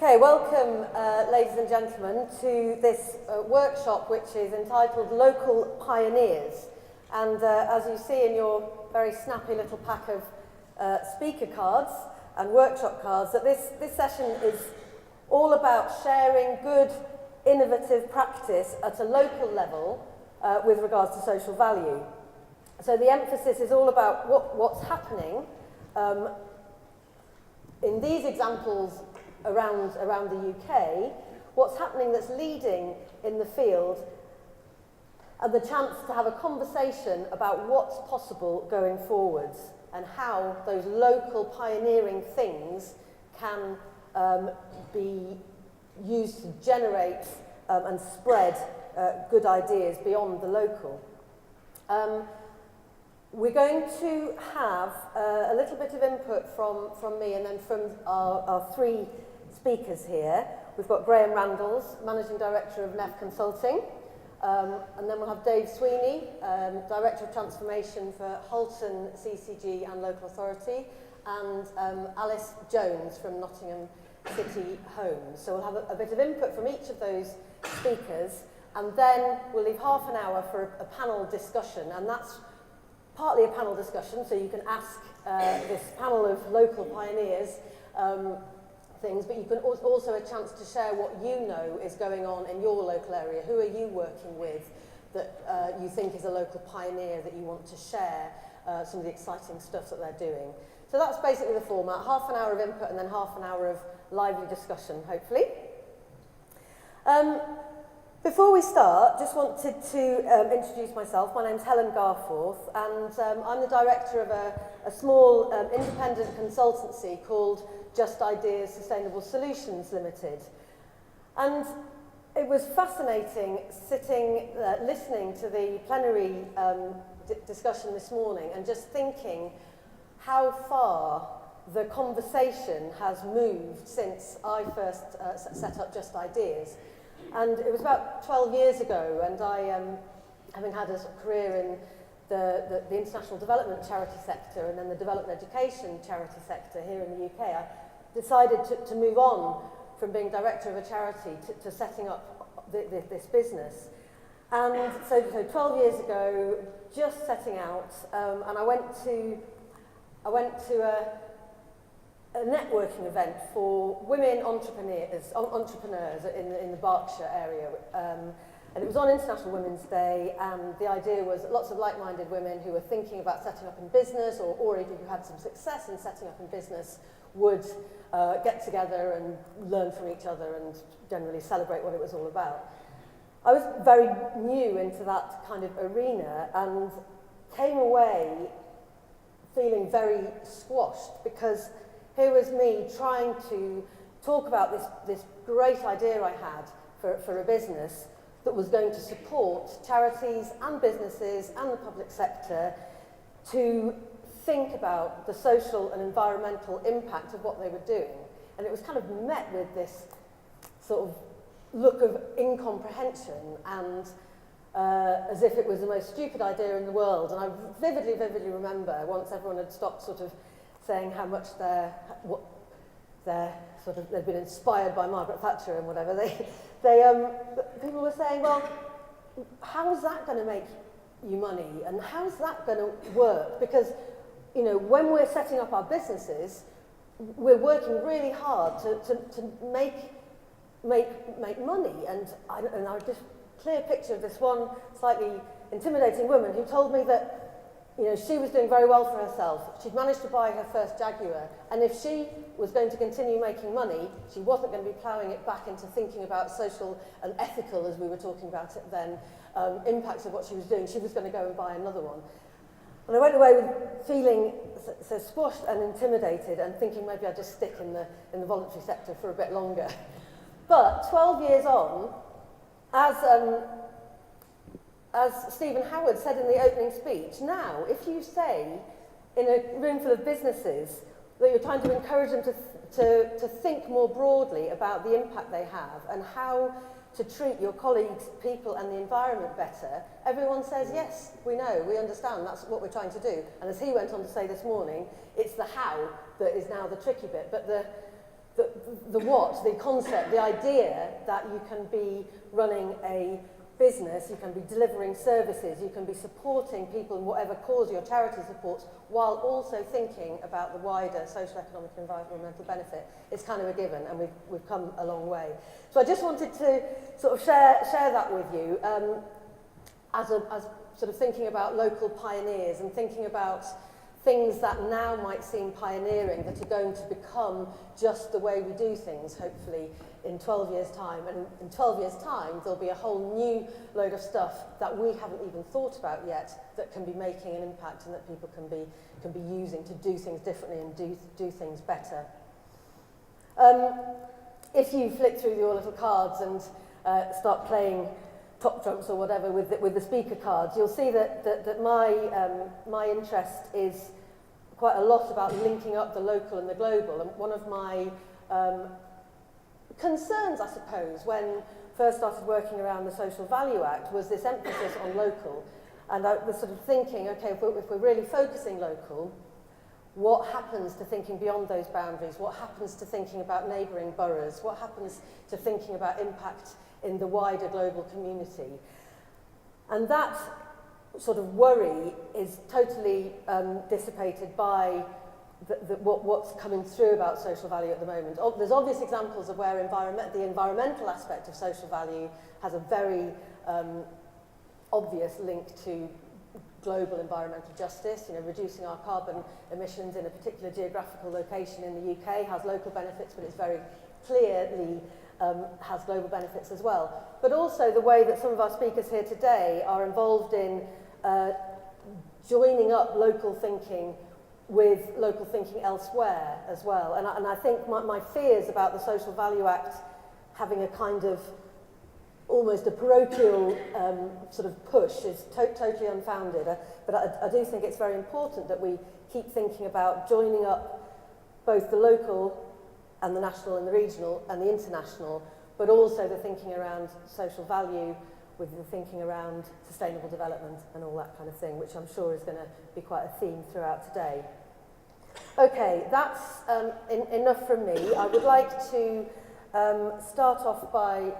Okay, welcome, ladies and gentlemen, to this workshop which is entitled Local Pioneers. And as you see in your very snappy little pack of speaker cards and workshop cards, that this session is all about sharing good, innovative practice at a local level with regards to social value. So the emphasis is all about what's happening in these examples around the UK, what's happening that's leading in the field, and the chance to have a conversation about what's possible going forwards and how those local pioneering things can be used to generate and spread good ideas beyond the local. We're going to have a little bit of input from me and then from our three speakers here. We've got Graham Randalls, Managing Director of Neff Consulting, and then we'll have Dave Sweeney, Director of Transformation for Halton CCG and Local Authority, and Alice Jones from Nottingham City Homes. So we'll have a bit of input from each of those speakers, and then we'll leave half an hour for a panel discussion, and that's partly a panel discussion, so you can ask this panel of local pioneers things, but you can also a chance to share what you know is going on in your local area. Who are you working with that you think is a local pioneer that you want to share some of the exciting stuff that they're doing? So that's basically the format, half an hour of input and then half an hour of lively discussion, hopefully. Before we start, just wanted to introduce myself. My name's Helen Garforth, and I'm the director of a small independent consultancy called Just Ideas Sustainable Solutions Limited. And it was fascinating sitting, listening to the plenary discussion this morning and just thinking how far the conversation has moved since I first set up Just Ideas. And it was about 12 years ago, and I, having had a career in the international development charity sector and then the development education charity sector here in the UK, I decided to move on from being director of a charity to setting up this business. And so 12 years ago, just setting out, and I went to a networking event for women entrepreneurs in the Berkshire area, and it was on International Women's Day, and the idea was that lots of like-minded women who were thinking about setting up in business or already who had some success in setting up in business would get together and learn from each other and generally celebrate what it was all about. I was very new into that kind of arena and came away feeling very squashed, because here was me trying to talk about this great idea I had for a business that was going to support charities and businesses and the public sector to think about the social and environmental impact of what they were doing. And it was kind of met with this sort of look of incomprehension and as if it was the most stupid idea in the world. And I vividly remember once everyone had stopped sort of saying how much they'd been inspired by Margaret Thatcher and whatever. People were saying, well, how is that going to make you money, and how is that going to work? Because, you know, when we're setting up our businesses, we're working really hard to make money. And I just clear picture of this one slightly intimidating woman who told me that, you know, she was doing very well for herself. She'd managed to buy her first Jaguar, and if she was going to continue making money, she wasn't going to be ploughing it back into thinking about social and ethical, as we were talking about it then, impacts of what she was doing. She was going to go and buy another one. And I went away with feeling so squashed and intimidated and thinking maybe I'd just stick in the voluntary sector for a bit longer. But 12 years on, as Stephen Howard said in the opening speech, now, if you say in a room full of businesses that you're trying to encourage them to think more broadly about the impact they have and how to treat your colleagues, people and the environment better, everyone says, yes, we know, we understand, that's what we're trying to do. And as he went on to say this morning, it's the how that is now the tricky bit. But the the what, the concept, the idea that you can be running a business, you can be delivering services, you can be supporting people in whatever cause your charity supports, while also thinking about the wider social, economic and environmental benefit. It's kind of a given, and we've come a long way. So I just wanted to sort of share that with you as sort of thinking about local pioneers and thinking about things that now might seem pioneering that are going to become just the way we do things, hopefully, in 12 years' time. And in 12 years' time, there'll be a whole new load of stuff that we haven't even thought about yet that can be making an impact and that people can be using to do things differently and do things better. If you flick through your little cards and start playing top trumps or whatever with the speaker cards, you'll see that my interest is quite a lot about linking up the local and the global. And one of my concerns, I suppose, when first started working around the Social Value Act was this emphasis on local. And I was sort of thinking, okay, if we're really focusing local, what happens to thinking beyond those boundaries? What happens to thinking about neighbouring boroughs? What happens to thinking about impact in the wider global community? And that sort of worry is totally dissipated by what's coming through about social value at the moment. There's obvious examples of where the environmental aspect of social value has a very obvious link to global environmental justice. You know, reducing our carbon emissions in a particular geographical location in the UK has local benefits, but it's very clearly has global benefits as well. But also the way that some of our speakers here today are involved in joining up local thinking with local thinking elsewhere as well. And I think my fears about the Social Value Act having a kind of almost a parochial sort of push is totally unfounded. But I do think it's very important that we keep thinking about joining up both the local and the national and the regional and the international, but also the thinking around social value with the thinking around sustainable development and all that kind of thing, which I'm sure is going to be quite a theme throughout today. Okay, that's enough from me. I would like to start off by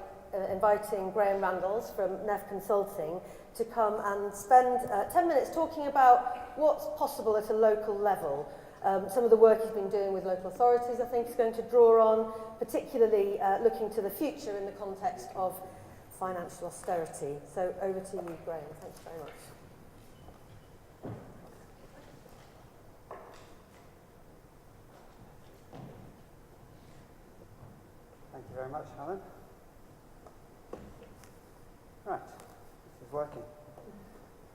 inviting Graham Randalls from NEF Consulting to come and spend 10 minutes talking about what's possible at a local level. Some of the work he's been doing with local authorities, I think, is going to draw on, particularly looking to the future in the context of financial austerity. So over to you, Graham. Thanks very much. Thank you very much, Helen. Right, this is working.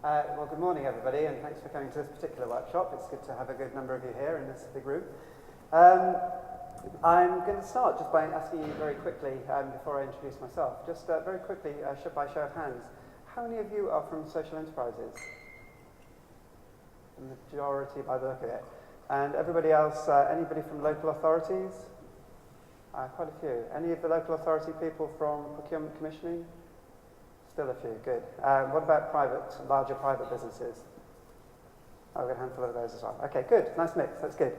Well, good morning, everybody, and thanks for coming to this particular workshop. It's good to have a good number of you here in this big group. I'm going to start just by asking you very quickly, before I introduce myself, just very quickly, by show of hands, how many of you are from social enterprises? The majority by the look of it. And everybody else, anybody from local authorities? Quite a few. Any of the local authority people from procurement commissioning? Still a few, good. What about larger private businesses? Oh, we've got a handful of those as well. Okay, good, nice mix, that's good.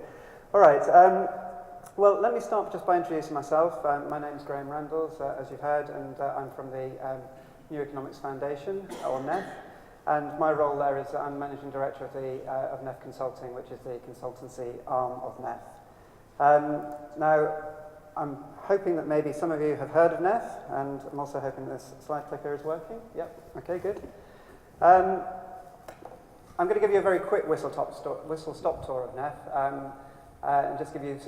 All right, well, let me start just by introducing myself. My name is Graham Randalls, as you've heard, and I'm from the New Economics Foundation, or NEF, and my role there is I'm Managing Director of NEF Consulting, which is the consultancy arm of NEF. Now, I'm hoping that maybe some of you have heard of NEF, and I'm also hoping this slide clicker is working. Yep, okay, good. I'm going to give you a very quick whistle-stop tour of NEF, and just give you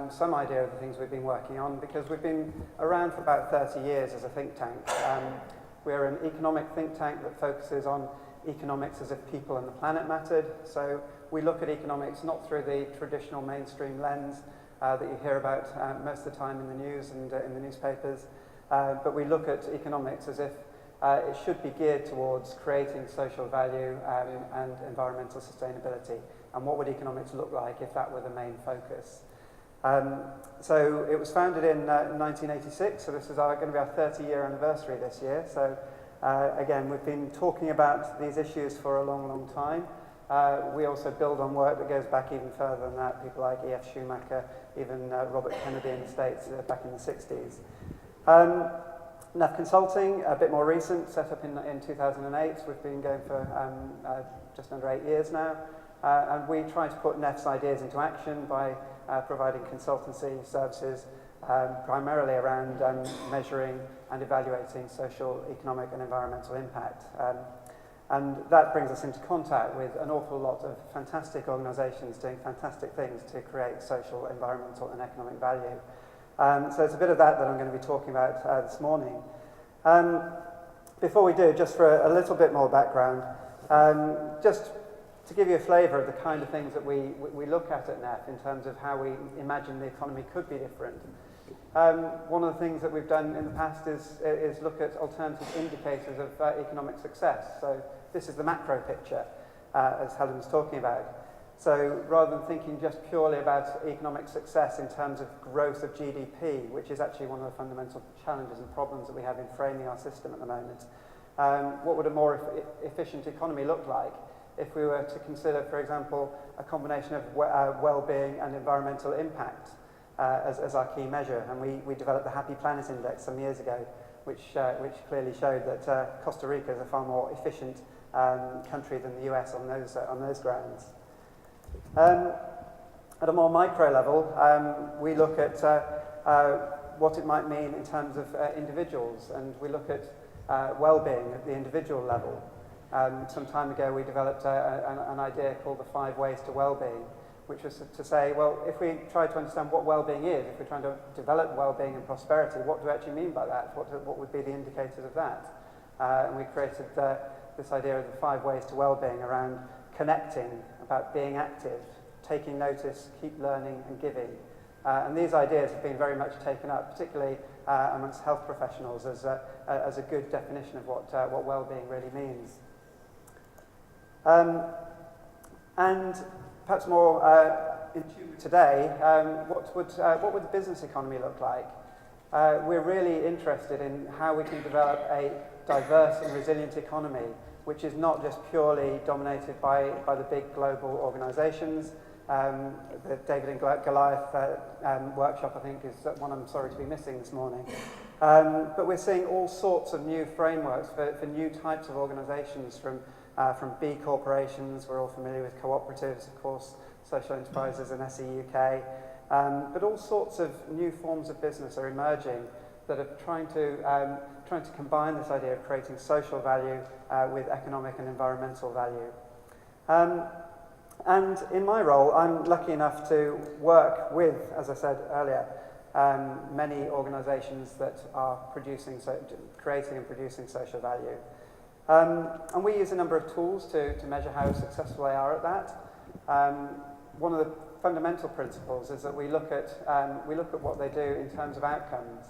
some idea of the things we've been working on, because we've been around for about 30 years as a think tank. We're an economic think tank that focuses on economics as if people and the planet mattered. So we look at economics not through the traditional mainstream lens that you hear about most of the time in the news and in the newspapers, but we look at economics as if it should be geared towards creating social value and environmental sustainability. And what would economics look like if that were the main focus? So it was founded in 1986, so this is going to be our 30-year anniversary this year. So again, we've been talking about these issues for a long, long time. We also build on work that goes back even further than that, people like E.F. Schumacher, even Robert Kennedy in the States back in the 60s. NEF Consulting, a bit more recent, set up in 2008. We've been going for just under 8 years now. And we try to put NEF's ideas into action by providing consultancy services primarily around measuring and evaluating social, economic and environmental impact. And that brings us into contact with an awful lot of fantastic organisations doing fantastic things to create social, environmental and economic value. So it's a bit of that I'm going to be talking about this morning. Before we do, just for a little bit more background, just to give you a flavour of the kind of things that we look at NEF in terms of how we imagine the economy could be different. One of the things that we've done in the past is look at alternative indicators of economic success. So this is the macro picture, as Helen was talking about. So rather than thinking just purely about economic success in terms of growth of GDP, which is actually one of the fundamental challenges and problems that we have in framing our system at the moment, what would a more efficient economy look like if we were to consider, for example, a combination of well-being and environmental impact as our key measure? And we developed the Happy Planet Index some years ago, which clearly showed that Costa Rica is a far more efficient country than the US on those grounds. At a more micro level, we look at what it might mean in terms of individuals, and we look at well-being at the individual level. Some time ago we developed an idea called the 5 ways to well-being, which was to say, well, if we try to understand what well-being is, if we're trying to develop well-being and prosperity, what do we actually mean by that? What would be the indicators of that? And we created this idea of the 5 ways to well-being around connecting, about being active, taking notice, keep learning and giving. And these ideas have been very much taken up, particularly amongst health professionals, as a good definition of what well-being really means. And perhaps more in tune with today, what would the business economy look like? We're really interested in how we can develop a diverse and resilient economy, which is not just purely dominated by the big global organisations. The David and Goliath workshop, I think, is one I'm sorry to be missing this morning. But we're seeing all sorts of new frameworks for new types of organisations, from B corporations. We're all familiar with cooperatives, of course, social enterprises and SE UK. But all sorts of new forms of business are emerging that are trying to combine this idea of creating social value with economic and environmental value. And in my role, I'm lucky enough to work with, as I said earlier, many organisations that are creating and producing social value. And we use a number of tools to measure how successful they are at that. One of the fundamental principles is that we look at what they do in terms of outcomes.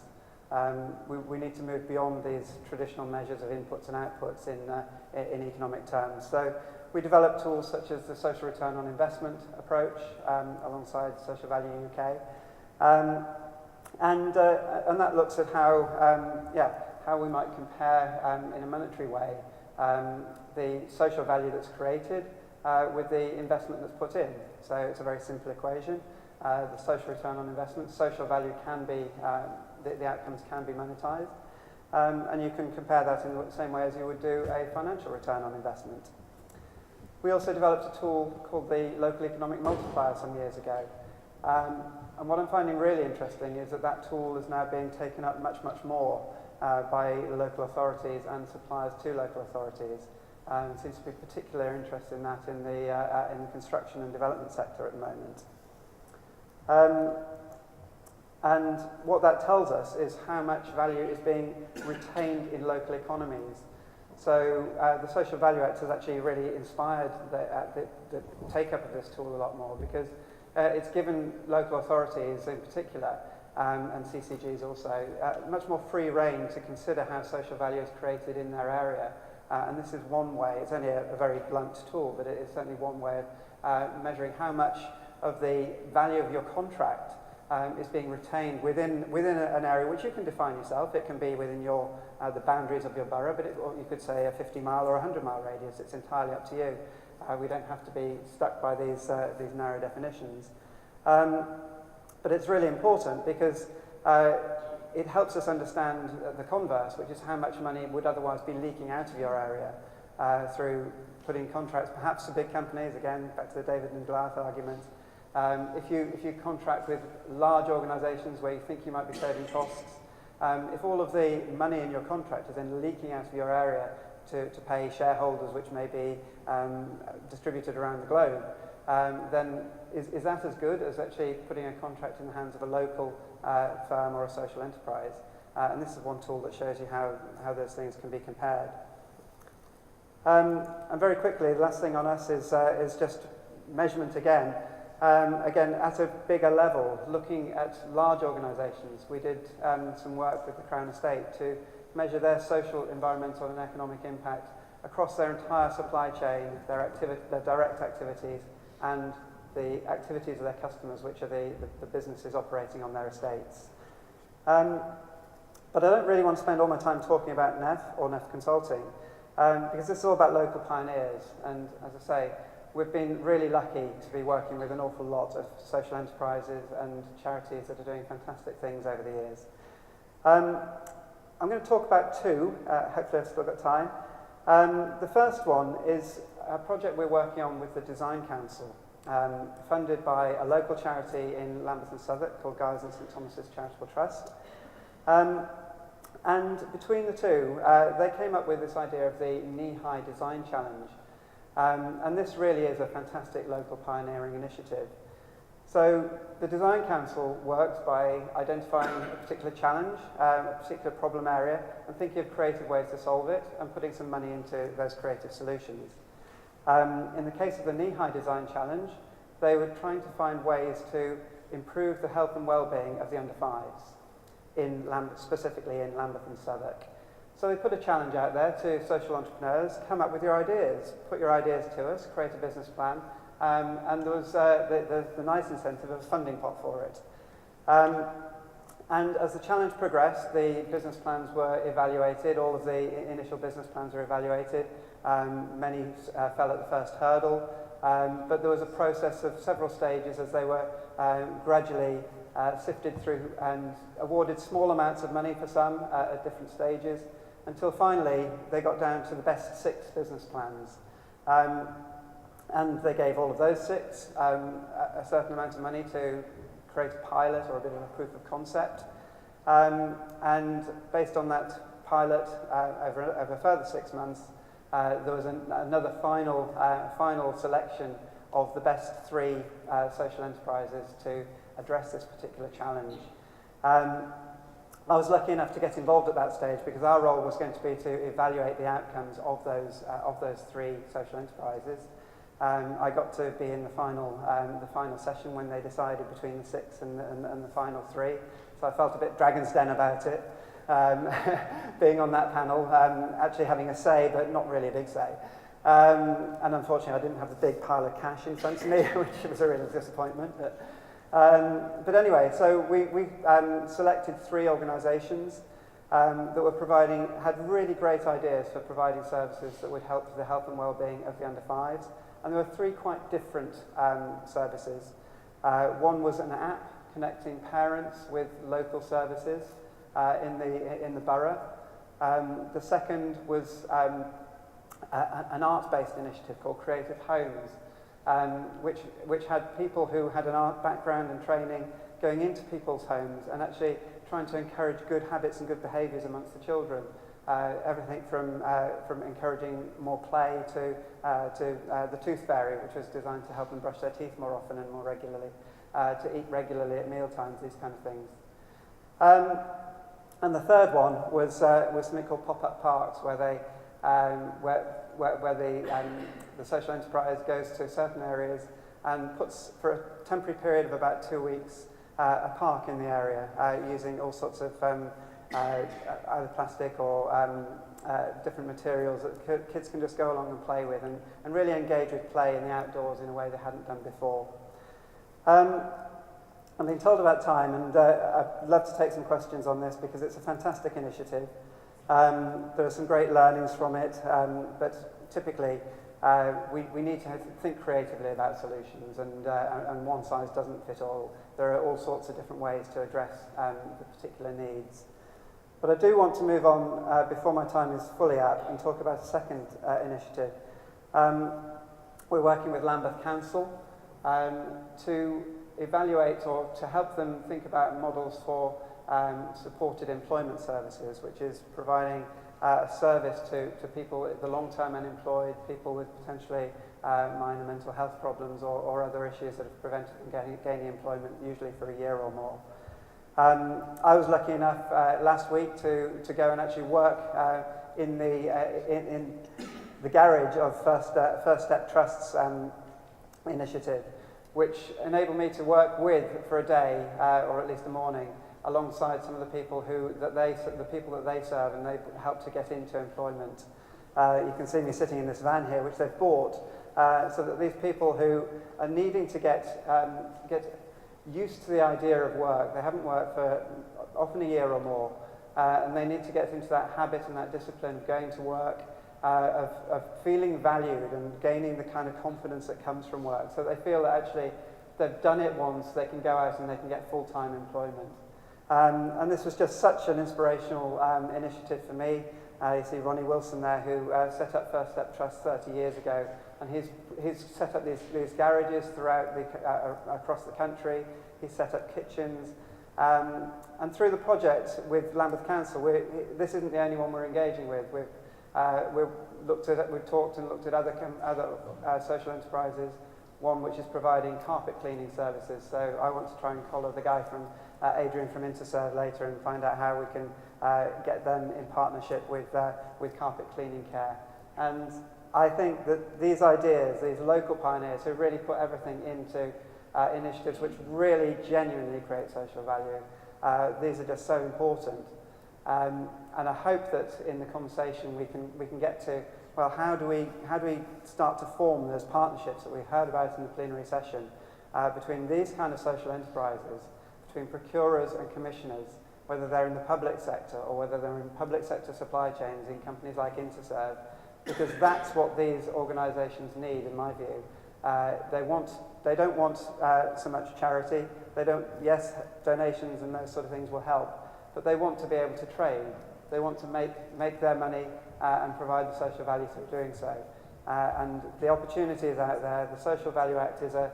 We need to move beyond these traditional measures of inputs and outputs in economic terms. So we develop tools such as the social return on investment approach alongside Social Value UK. And that looks at how we might compare in a monetary way the social value that's created with the investment that's put in. So it's a very simple equation. The social return on investment, social value can be, the outcomes can be monetized. And you can compare that in the same way as you would do a financial return on investment. We also developed a tool called the Local Economic Multiplier some years ago. And what I'm finding really interesting is that tool is now being taken up much, much more by the local authorities and suppliers to local authorities. There seems to be particular interest in that in the construction and development sector at the moment. And what that tells us is how much value is being retained in local economies. So the Social Value Act has actually really inspired the take-up of this tool a lot more, because it's given local authorities in particular, and CCGs also, much more free rein to consider how social value is created in their area. And this is one way. It's only a very blunt tool, but it is certainly one way of measuring how much of the value of your contract is being retained within an area which you can define yourself. It can be within the boundaries of your borough, or you could say a 50-mile or a 100-mile radius. It's entirely up to you. We don't have to be stuck by these narrow definitions. But it's really important because it helps us understand the converse, which is how much money would otherwise be leaking out of your area through putting contracts, perhaps for big companies, again, back to the David and Goliath argument. If you contract with large organisations where you think you might be saving costs, if all of the money in your contract is then leaking out of your area to pay shareholders, which may be distributed around the globe, then is that as good as actually putting a contract in the hands of a local firm or a social enterprise? And this is one tool that shows you how those things can be compared. And very quickly, the last thing on us is just measurement again. Again, at a bigger level, looking at large organisations, we did some work with the Crown Estate to measure their social, environmental and economic impact across their entire supply chain, their direct activities and the activities of their customers, which are the businesses operating on their estates. But I don't really want to spend all my time talking about NEF or NEF Consulting, because this is all about local pioneers. And as I say, we've been really lucky to be working with an awful lot of social enterprises and charities that are doing fantastic things over the years. I'm going to talk about two, hopefully I've still got time. The first one is a project we're working on with the Design Council, funded by a local charity in Lambeth and Southwark called Guy's and St Thomas's Charitable Trust. And between the two, they came up with this idea of the Knee-High Design Challenge. And this really is a fantastic local pioneering initiative. So the Design Council works by identifying a particular challenge, a particular problem area, and thinking of creative ways to solve it and putting some money into those creative solutions. In the case of the Knee-High Design Challenge, they were trying to find ways to improve the health and well-being of the under-5s, specifically in Lambeth and Southwark. So they put a challenge out there to social entrepreneurs: come up with your ideas, put your ideas to us, create a business plan, and there was the nice incentive of a funding pot for it. And as the challenge progressed, the business plans were evaluated, all of the initial business plans were evaluated, many fell at the first hurdle, but there was a process of several stages as they were gradually sifted through and awarded small amounts of money for some at different stages, until finally they got down to the best 6 business plans. And they gave all of those 6 a certain amount of money to create a pilot or a bit of a proof of concept. And based on that pilot, over a further 6 months, there was another final selection of the best 3 social enterprises to address this particular challenge. I was lucky enough to get involved at that stage because our role was going to be to evaluate the outcomes of those 3 social enterprises. I got to be in the final session when they decided between the 6 and the final 3, so I felt a bit Dragon's Den about it, being on that panel, actually having a say but not really a big say. And unfortunately I didn't have the big pile of cash in front of me, which was a real disappointment. But anyway, so we selected 3 organisations that were had really great ideas for providing services that would help the health and well-being of the under-5s. And there were 3 quite different services. One was an app connecting parents with local services in the borough. The second was an art-based initiative called Creative Homes, which had people who had an art background and training going into people's homes and actually trying to encourage good habits and good behaviours amongst the children. Everything from encouraging more play to the Tooth Fairy, which was designed to help them brush their teeth more often and more regularly, to eat regularly at meal times, these kind of things. And the third one was something called Pop-Up Parks, where the social enterprise goes to certain areas and puts, for a temporary period of about 2 weeks, a park in the area using all sorts of either plastic or different materials that kids can just go along and play with and really engage with play in the outdoors in a way they hadn't done before. I'm being told about time, and I'd love to take some questions on this because it's a fantastic initiative. There are some great learnings from it, but typically we need to think creatively about solutions, and one size doesn't fit all. There are all sorts of different ways to address the particular needs. But I do want to move on before my time is fully up and talk about a second initiative. We're working with Lambeth Council to evaluate or to help them think about models for supported employment services, which is providing a service to people, the long-term unemployed, people with potentially minor mental health problems or other issues that have prevented them gaining employment, usually for a year or more. I was lucky enough last week to go and actually work in the garage of First Step Trust's initiative, which enabled me to work with for a day, or at least a morning, alongside some of the people that they serve, and they help to get into employment. You can see me sitting in this van here, which they've bought, so that these people who are needing to get used to the idea of work, they haven't worked for often a year or more, and they need to get into that habit and that discipline of going to work, of feeling valued and gaining the kind of confidence that comes from work, so they feel that actually they've done it once, they can go out and they can get full-time employment. And this was just such an inspirational initiative for me. You see Ronnie Wilson there, who set up First Step Trust 30 years ago, and he's set up these garages throughout across the country. He's set up kitchens, and through the project with Lambeth Council, this isn't the only one we're engaging with. We've talked and looked at other social enterprises. One which is providing carpet cleaning services. So I want to try and collar the guy from Adrian from Interserve later and find out how we can get them in partnership with carpet cleaning care. And I think that these ideas, these local pioneers who really put everything into initiatives which really genuinely create social value, these are just so important. And I hope that in the conversation we can get to, well, how do we start to form those partnerships that we heard about in the plenary session between these kind of social enterprises, between procurers and commissioners, whether they're in the public sector or whether they're in public sector supply chains in companies like Interserve, because that's what these organisations need, in my view. They don't want so much charity. They don't. Yes, donations and those sort of things will help, but they want to be able to trade. They want to make their money and provide the social value through doing so. And the opportunities out there, the Social Value Act is a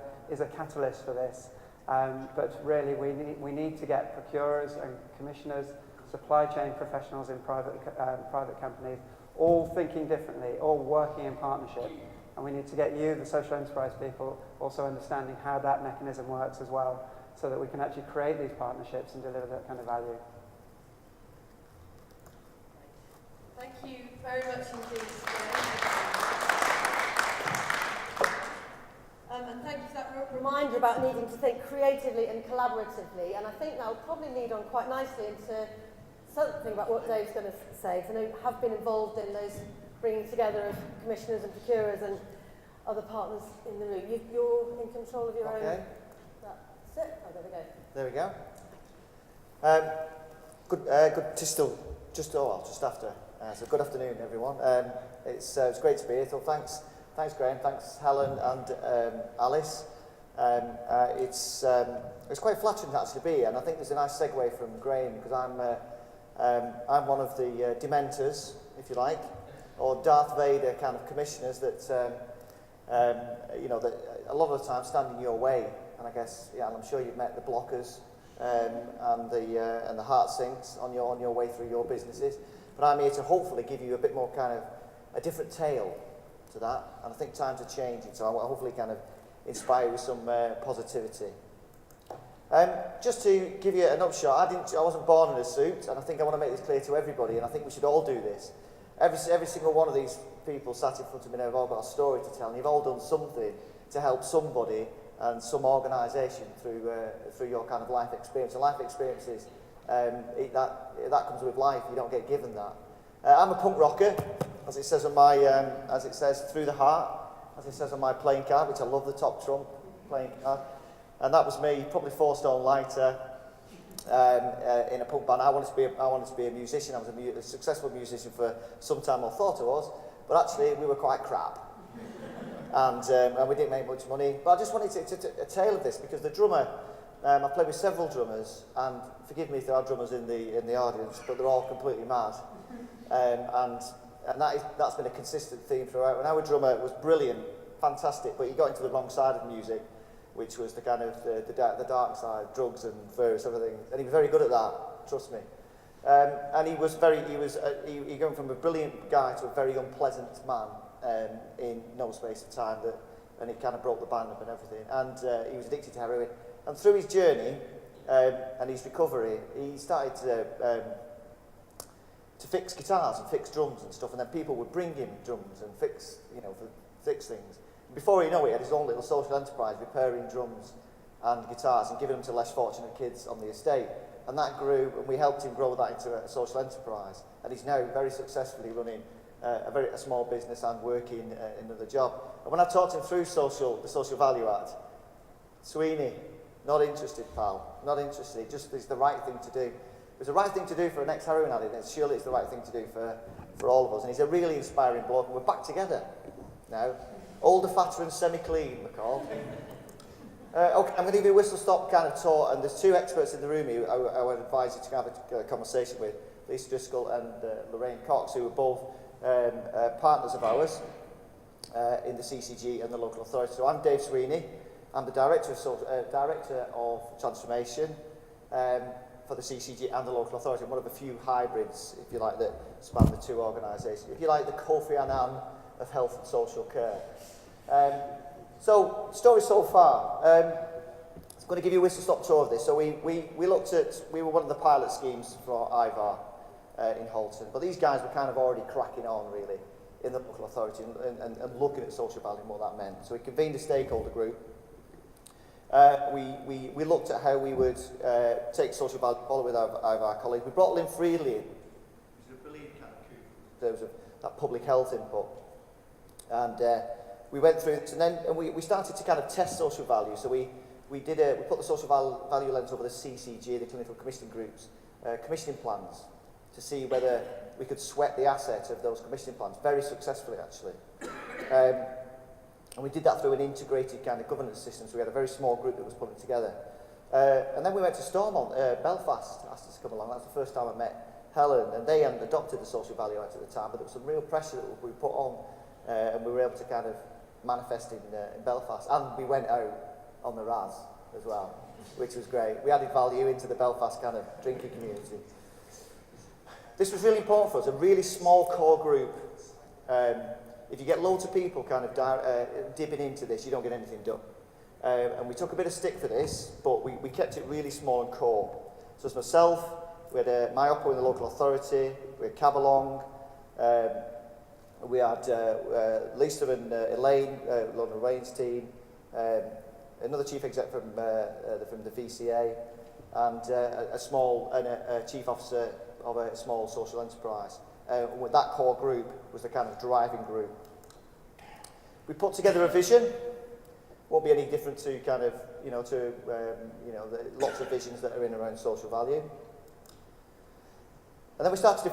catalyst for this. But really, we need to get procurers and commissioners, supply chain professionals in private companies, all thinking differently, all working in partnership. And we need to get you, the social enterprise people, also understanding how that mechanism works as well, so that we can actually create these partnerships and deliver that kind of value. Thank you very much indeed. And thank you for that reminder about needing to think creatively and collaboratively. And I think that will probably lead on quite nicely into something about what Dave's going to say, because I know you have been involved in those bringing together of commissioners and procurers and other partners in the room. You're in control of your own. That's it. Oh, there we go. There we go. Good. Just after. So good afternoon, everyone. It's great to be here. So thanks, Graham. Thanks, Helen and Alice. It's quite flattering to actually be here, and I think there's a nice segue from Graham, because I'm one of the Dementors, if you like, or Darth Vader kind of commissioners that that a lot of the time stand in your way. And I guess, and I'm sure you've met the blockers and the heart sinks on your way through your businesses. But I'm here to hopefully give you a bit more kind of a different tale to that, and I think times are changing, so I will hopefully kind of inspire you with some positivity. Just to give you an upshot, I wasn't born in a suit, and I think I want to make this clear to everybody, and I think we should all do this. Every single one of these people sat in front of me now have all got a story to tell, and you've all done something to help somebody and some organisation through your kind of life experience. And life experiences, that comes with life. You don't get given that. I'm a punk rocker, as it says on my, as it says through the heart, as it says on my playing card, which I love the top trump playing card. And that was me, probably 4 stone lighter, in a punk band. I wanted to be a musician. I was a successful musician for some time, or thought I was, but actually we were quite crap. And we didn't make much money. But I just wanted to a tale of this because the drummer, I've played with several drummers, and forgive me if there are drummers in the audience, but they're all completely mad. And that's been a consistent theme throughout. And our drummer was brilliant, fantastic, but he got into the wrong side of music, which was the kind of the dark side, drugs and various other things. And he was very good at that, trust me. And he went from a brilliant guy to a very unpleasant man in no space of time, and it kind of broke the band up and everything. And he was addicted to heroin. And through his journey and his recovery, he started to fix guitars and fix drums and stuff, and then people would bring him drums and fix things. Before you know it, he had his own little social enterprise repairing drums and guitars and giving them to less fortunate kids on the estate. And that grew, and we helped him grow that into a social enterprise. And he's now very successfully running a small business and working another job. And when I talked him through the Social Value Act, Sweeney, not interested, pal, not interested. It just is the right thing to do. It was the right thing to do for an ex-heroin addict, and surely it's the right thing to do for all of us. And he's a really inspiring bloke, and we're back together now. Older, fatter, and semi-clean, we're called. Okay, I'm going to give you a whistle-stop kind of tour, and there's two experts in the room who I would advise you to have a conversation with, Lisa Driscoll and Lorraine Cox, who are both partners of ours in the CCG and the local authority. So I'm Dave Sweeney. I'm the Director of Transformation for the CCG and the local authority. I'm one of a few hybrids, if you like, that span the two organisations. If you like, the Kofi Annan of health and social care. So, story so far. I'm going to give you a whistle-stop tour of this. So we were one of the pilot schemes for IVAR in Halton, but these guys were kind of already cracking on, really, in the local authority and looking at social value and what that meant. So we convened a stakeholder group. We looked at how we would take social value forward with our colleagues. We brought Lynn Freedley in, which is a brilliant kind of coup in terms of that public health input. And we went through this, and then we started to kind of test social value. So we put the social value lens over the CCG, the Clinical Commissioning Group's commissioning plans, to see whether we could sweat the asset of those commissioning plans, very successfully actually. And we did that through an integrated kind of governance system, so we had a very small group that was putting it together. And then we went to Stormont, Belfast, asked us to come along. That was the first time I met Helen, and they hadn't adopted the Social Value Act at the time, but there was some real pressure that we put on, and we were able to kind of manifest in Belfast. And we went out on the RAS as well, which was great. We added value into the Belfast kind of drinking community. This was really important for us, a really small core group. If you get loads of people kind of dipping into this, you don't get anything done. And we took a bit of stick for this, but we kept it really small and core. So it's myself, we had my Oppo in the local authority, we had Cabalong, we had Lisa and Elaine, London Wayne's team, another chief exec from the VCA, and a chief officer of a small social enterprise. With that core group was the kind of driving group. We put together a vision. Won't be any different to kind of lots of visions that are in around social value. And then we started to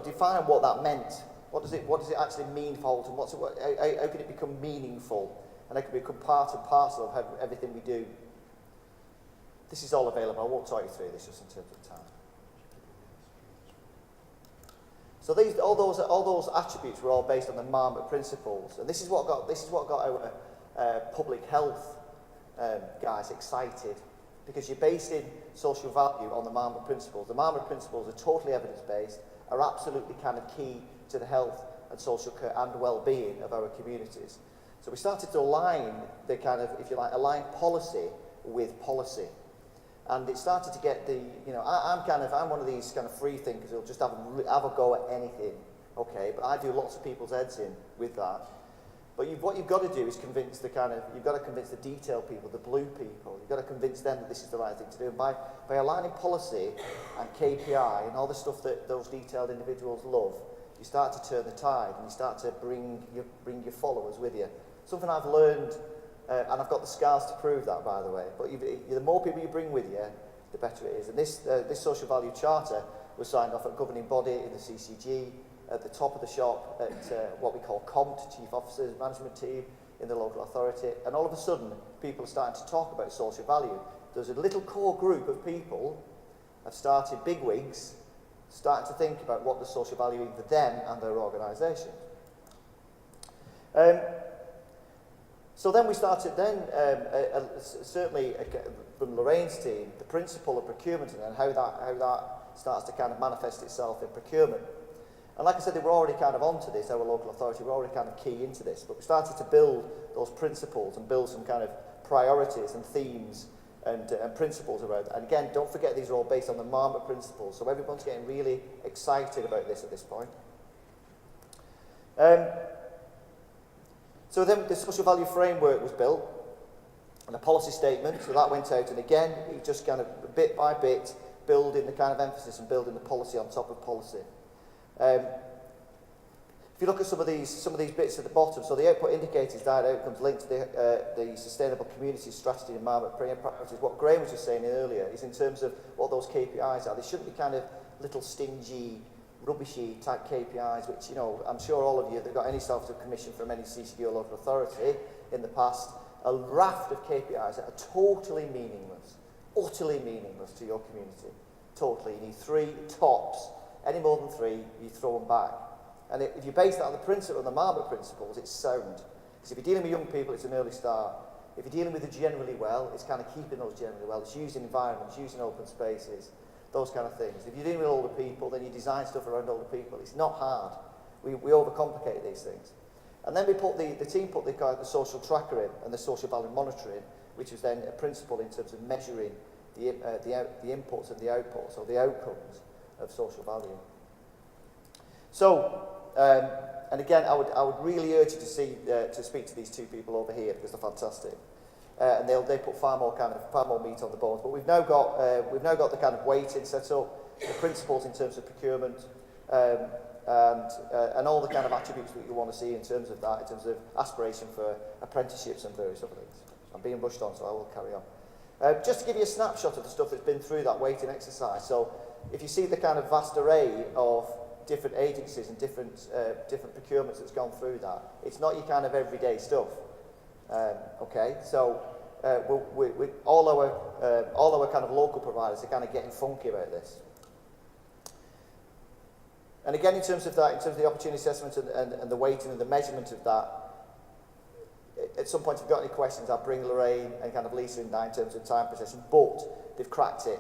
define what that meant. What does it actually mean for Halton? How can it become meaningful? And how can it become part and parcel of everything we do? This is all available. I won't talk you through this just in terms of time. So all those attributes were all based on the Marmot principles, and this is what got our public health guys excited, because you're basing social value on the Marmot principles. The Marmot principles are totally evidence-based, are absolutely kind of key to the health and social care and well-being of our communities. So we started to align the kind of, if you like, align policy with policy. And it started to get I'm one of these kind of free thinkers who'll just have a go at anything, okay? But I do lots of people's heads in with that. But what you've got to do is convince you've got to convince the detail people, the blue people. You've got to convince them that this is the right thing to do. And by aligning policy and KPI and all the stuff that those detailed individuals love, you start to turn the tide and you start to bring your followers with you. Something I've learned. And I've got the scars to prove that, by the way. But the more people you bring with you, the better it is. And this social value charter was signed off at governing body in the CCG, at the top of the shop at what we call COMT, Chief Officers Management Team in the local authority, and all of a sudden people are starting to talk about social value. There's a little core group of people have started, bigwigs, starting to think about what does social value mean for them and their organisation. So then we started certainly from Lorraine's team, the principle of procurement and how that starts to kind of manifest itself in procurement. And like I said, they were already kind of onto this, our local authority, we're already kind of key into this, but we started to build those principles and build some kind of priorities and themes and principles around it. And again, don't forget these are all based on the Marmot principles, so everyone's getting really excited about this at this point. So then the social value framework was built, and a policy statement, so that went out, and again, it just kind of bit by bit, building the kind of emphasis and building the policy on top of policy. If you look at some of these bits at the bottom, so the output indicators, that outcomes linked to the sustainable community strategy and Marmot priorities. What Graham was just saying earlier is in terms of what those KPIs are, they shouldn't be kind of little stingy, rubbishy type KPIs, which, you know, I'm sure all of you that got any sort of commission from any CCD or local authority in the past, a raft of KPIs that are totally meaningless, utterly meaningless to your community. Totally. You need 3 tops. Any more than 3, you throw them back. And if you base that on the principle, on the Marmot principles, it's sound. Because if you're dealing with young people, it's an early start. If you're dealing with the generally well, it's kind of keeping those generally well. It's using environments, using open spaces, those kind of things. If you're dealing with older people, then you design stuff around older people. It's not hard. We overcomplicate these things. And then we put the team put the social tracker in and the social value monitoring, which was then a principle in terms of measuring the inputs and the outputs, or the outcomes of social value. So, and again, I would really urge you to speak to these 2 people over here because they're fantastic, and they put far more meat on the bones. But we've now got the kind of weighting set up, the principles in terms of procurement, and all the kind of attributes that you want to see in terms of that, in terms of aspiration for apprenticeships and various other things. I'm being rushed on, so I will carry on. Just to give you a snapshot of the stuff that's been through that weighting exercise. So, if you see the kind of vast array of different agencies and different procurements that's gone through that, it's not your kind of everyday stuff. Okay, so all our kind of local providers are kind of getting funky about this. And again, in terms of the opportunity assessment and the weighting and the measurement of that, at some point, if you've got any questions, I'll bring Lorraine and kind of Lisa in there in terms of time processing, but they've cracked it.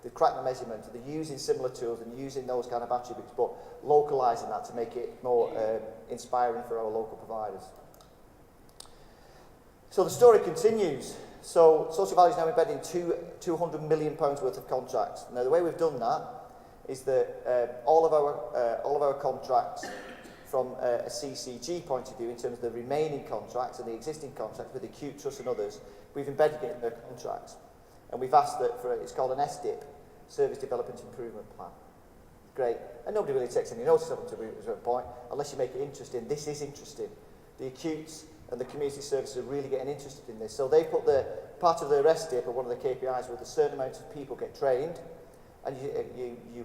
They've cracked the measurement, they're using similar tools and using those kind of attributes, but localising that to make it more inspiring for our local providers. So the story continues. So Social Value is now embedded in £200 million worth of contracts. Now the way we've done that is that all of our contracts from a CCG point of view, in terms of the remaining contracts and the existing contracts with acute trusts and others, we've embedded it in their contracts. And we've asked that it's called an SDIP, Service Development Improvement Plan. Great. And nobody really takes any notice of them to a certain point, unless you make it interesting. This is interesting. The acutes and the community services are really getting interested in this. So they put part of their SDIP, or one of the KPIs, with a certain amount of people get trained, and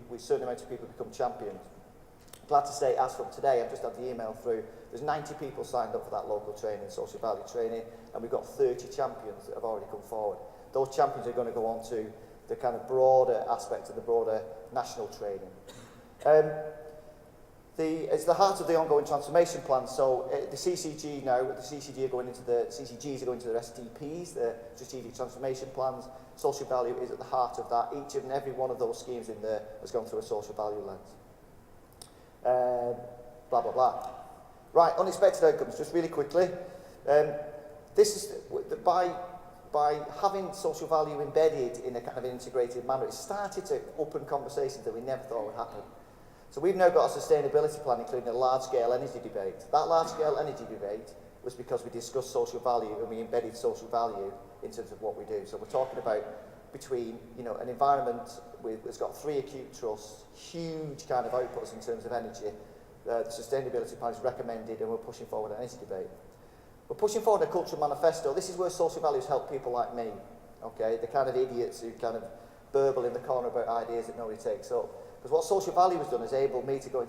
with a certain amount of people become champions. Glad to say, as from today, I've just had the email through, there's 90 people signed up for that local training, social value training, and we've got 30 champions that have already come forward. Those champions are going to go on to the kind of broader aspect of the broader national training. It's the heart of the ongoing transformation plan. So the CCGs are going into their STPs, the strategic transformation plans. Social value is at the heart of that. Each and every one of those schemes in there has gone through a social value lens. Blah, blah, blah. Right, unexpected outcomes, just really quickly. This is by having social value embedded in a kind of integrated manner, it started to open conversations that we never thought would happen. So we've now got a sustainability plan, including a large-scale energy debate. That large-scale energy debate was because we discussed social value and we embedded social value in terms of what we do. So we're talking about between, an environment that's got 3 acute trusts, huge kind of outputs in terms of energy. The sustainability plan is recommended, and we're pushing forward an energy debate. We're pushing forward a cultural manifesto. This is where social values help people like me, okay? The kind of idiots who kind of burble in the corner about ideas that nobody takes up. Because what social value has done is enabled me to go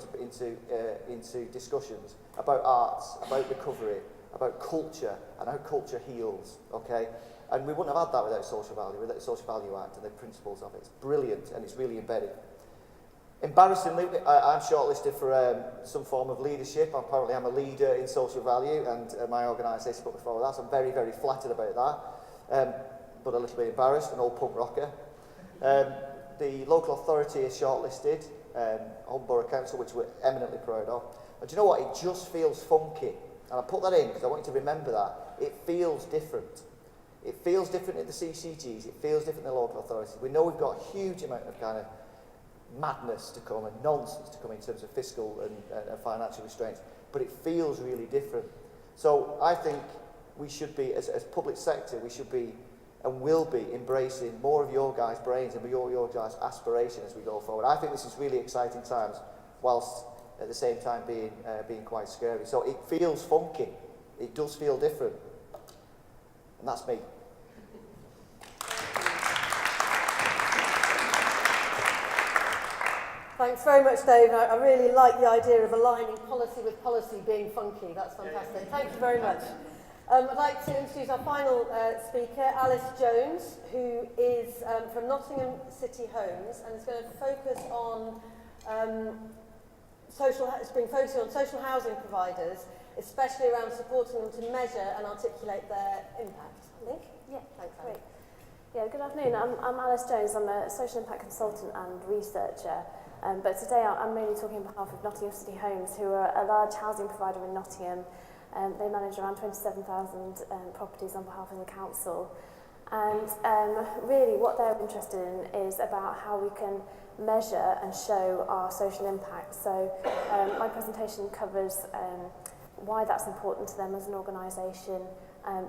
into discussions about arts, about recovery, about culture, and how culture heals, okay? And we wouldn't have had that without Social Value, without the Social Value Act and the principles of it. It's brilliant, and it's really embedded. Embarrassingly, I'm shortlisted for some form of leadership. Apparently, I'm a leader in social value, and my organisation put me forward that. So I'm very, very flattered about that, but a little bit embarrassed, an old punk rocker. The local authority is shortlisted, Home Borough Council, which we're eminently proud of. And do you know what? It just feels funky. And I put that in because I want you to remember that. It feels different. It feels different in the CCGs. It feels different in the local authorities. We know we've got a huge amount of kind of madness to come and nonsense to come in terms of fiscal and financial restraints, but it feels really different. So I think we should be, as public sector, we should be and will be embracing more of your guys' brains and your guys' aspiration as we go forward. I think this is really exciting times, whilst at the same time being quite scary. So it feels funky. It does feel different. And that's me. Thanks very much, Dave. I really like the idea of aligning policy with policy being funky. That's fantastic. Thank you very much. I'd like to introduce our final speaker, Alice Jones, who is from Nottingham City Homes and is going to focus on social housing providers, especially around supporting them to measure and articulate their impact. Nick? Yeah, Thanks, great. Yeah, good afternoon. I'm Alice Jones. I'm a social impact consultant and researcher. But today I'm mainly talking on behalf of Nottingham City Homes, who are a large housing provider in Nottingham. They manage around 27,000 properties on behalf of the council. And really what they're interested in is about how we can measure and show our social impact. So my presentation covers why that's important to them as an organisation,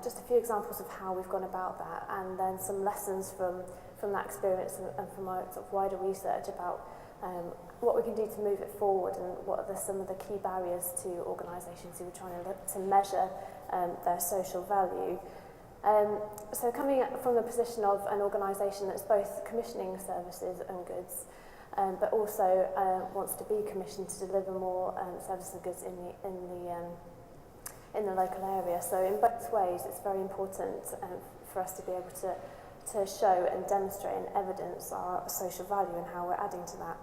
just a few examples of how we've gone about that, and then some lessons from that experience and from our sort of wider research about what we can do to move it forward and what are some of the key barriers to organisations who are trying to measure their social value. So coming from the position of an organisation that's both commissioning services and goods, but also wants to be commissioned to deliver more services and goods in the local area. So in both ways, it's very important for us to be able to show and demonstrate and evidence our social value and how we're adding to that.